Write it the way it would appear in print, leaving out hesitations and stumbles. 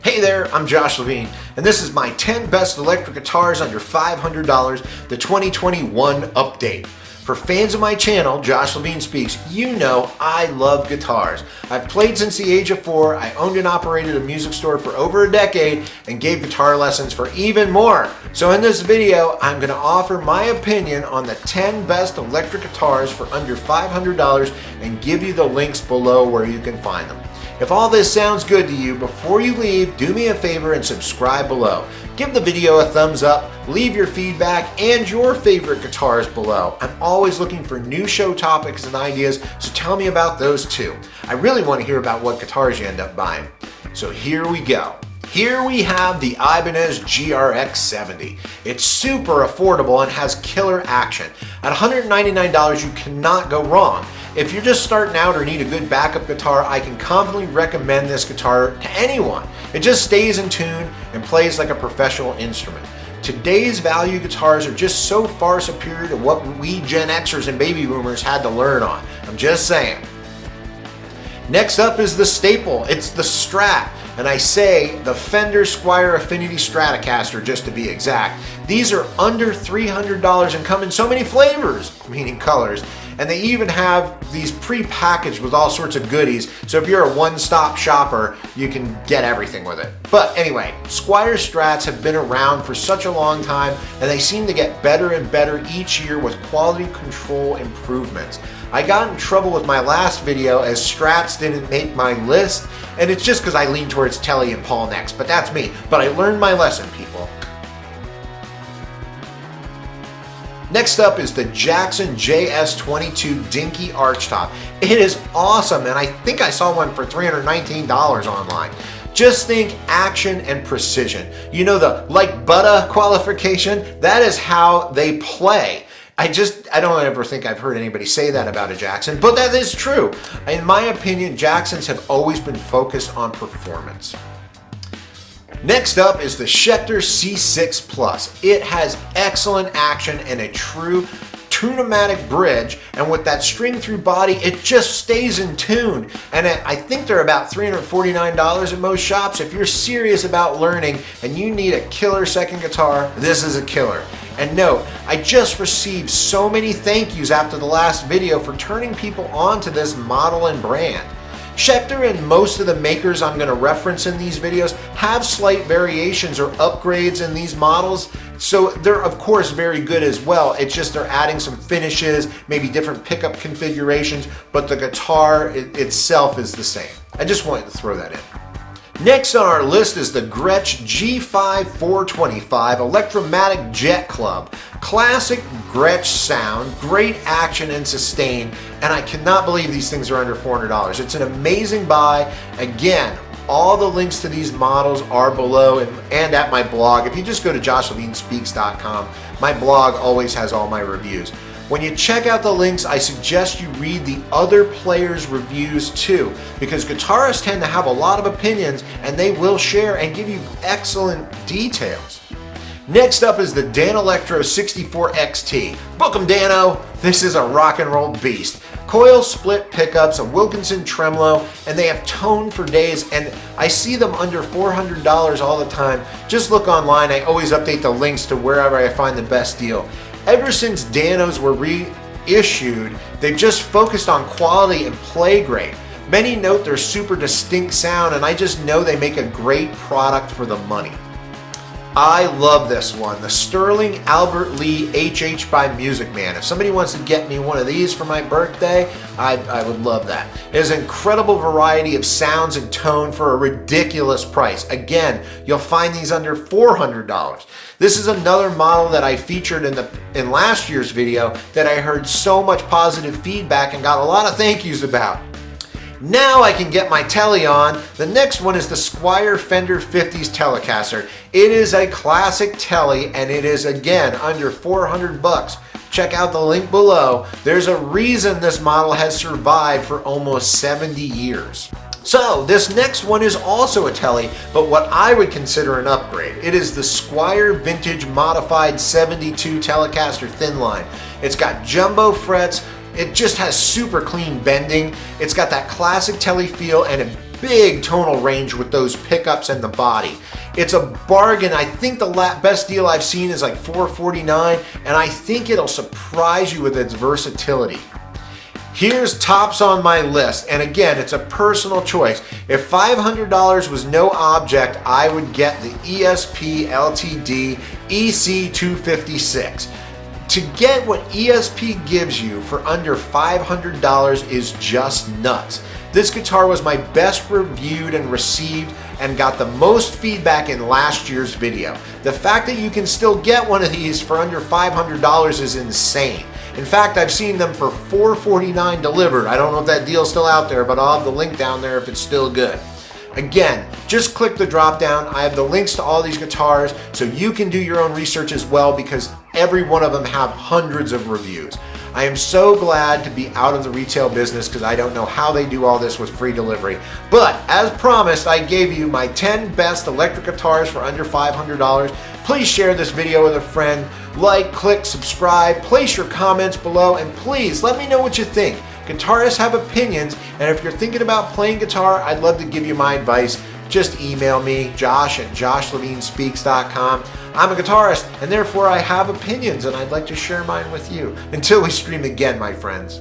Hey there, I'm Josh Levine, and this is my 10 best electric guitars under $500, the 2021 update. For fans of my channel, Josh Levine Speaks, you know I love guitars. I've played since the age of 4, I owned and operated a music store for over a decade, and gave guitar lessons for even more. So in this video, I'm going to offer my opinion on the 10 best electric guitars for under $500 and give you the links below where you can find them. If all this sounds good to you, before you leave, do me a favor and subscribe below. Give the video a thumbs up, leave your feedback and your favorite guitars below. I'm always looking for new show topics and ideas, so tell me about those too. I really want to hear about what guitars you end up buying. So here we go. Here we have the Ibanez GX70. It's super affordable and has killer action. At $199, you cannot go wrong. If you're just starting out or need a good backup guitar, I can confidently recommend this guitar to anyone. It just stays in tune and plays like a professional instrument. Today's value guitars are just so far superior to what we Gen Xers and baby boomers had to learn on. I'm just saying. Next up is the staple. It's the Strat. And I say the Fender Squier Affinity Stratocaster, just to be exact. These are under $300 and come in so many flavors, meaning colors. And they even have these pre-packaged with all sorts of goodies. So if you're a one-stop shopper, you can get everything with it. But anyway, Squier Strats have been around for such a long time, and they seem to get better and better each year with quality control improvements. I got in trouble with my last video as Strats didn't make my list, and it's just because I lean towards Tele and Paul next, but that's me. But I learned my lesson, people. Next up is the Jackson JS22 Dinky Archtop. It is awesome, and I think I saw one for $319 online. Just think action and precision. You know the like butter qualification? That is how they play. I don't ever think I've heard anybody say that about a Jackson, but that is true. In my opinion, Jacksons have always been focused on performance. Next up is the Schecter C6 Plus. It has excellent action and a true tune-o-matic bridge, and with that string-through body, it just stays in tune. And I think they're about $349 at most shops. If you're serious about learning and you need a killer second guitar, this is a killer. And note, I just received so many thank yous after the last video for turning people on to this model and brand. Schecter and most of the makers I'm going to reference in these videos have slight variations or upgrades in these models, so they're of course very good as well. It's just they're adding some finishes, maybe different pickup configurations, but the guitar itself is the same. I just wanted to throw that in. Next on our list is the Gretsch G5425 Electromatic Jet Club. Classic Gretsch sound, great action and sustain, and I cannot believe these things are under $400. It's an amazing buy. Again, all the links to these models are below and at my blog. If you just go to joshlevinespeaks.com, my blog always has all my reviews. When you check out the links, I suggest you read the other players' reviews too, because guitarists tend to have a lot of opinions and they will share and give you excellent details. Next up is the Danelectro 64XT. Book 'em, Dano! This is a rock and roll beast. Coil split pickups, a Wilkinson tremolo, and they have tone for days, and I see them under $400 all the time. Just look online, I always update the links to wherever I find the best deal. Ever since Danos were reissued, they've just focused on quality and play great. Many note their super distinct sound, and I just know they make a great product for the money. I love this one, the Sterling Albert Lee HH by Music Man. If somebody wants to get me one of these for my birthday, I would love that. It has an incredible variety of sounds and tone for a ridiculous price. Again, you'll find these under $400. This is another model that I featured in last year's video that I heard so much positive feedback and got a lot of thank yous about. Now I can get my Tele on. The next one is the Squier Fender 50s Telecaster. It is a classic Tele, and it is again under 400 bucks. Check out the link below. There's a reason this model has survived for almost 70 years. So this next one is also a Tele, but what I would consider an upgrade. It is the Squier Vintage Modified 72 Telecaster Thin Line. It's got jumbo frets, It just has super clean bending. It's got that classic Tele feel and a big tonal range with those pickups and the body. It's a bargain. I think the best deal I've seen is like $449, and I think it'll surprise you with its versatility. Here's tops on my list, and again, it's a personal choice. If $500 was no object, I would get the ESP LTD EC256. To get what ESP gives you for under $500 is just nuts. This guitar was my best reviewed and received and got the most feedback in last year's video. The fact that you can still get one of these for under $500 is insane. In fact, I've seen them for $449 delivered. I don't know if that deal's still out there, but I'll have the link down there if it's still good. Again, just click the drop down. I have the links to all these guitars so you can do your own research as well, because every one of them have hundreds of reviews. I am so glad to be out of the retail business because I don't know how they do all this with free delivery. But as promised, I gave you my 10 best electric guitars for under $500. Please share this video with a friend. Like, click, subscribe, place your comments below, and please let me know what you think. Guitarists have opinions, and if you're thinking about playing guitar, I'd love to give you my advice. Just email me, josh@joshlevinespeaks.com. I'm a guitarist, and therefore I have opinions, and I'd like to share mine with you. Until we stream again, my friends.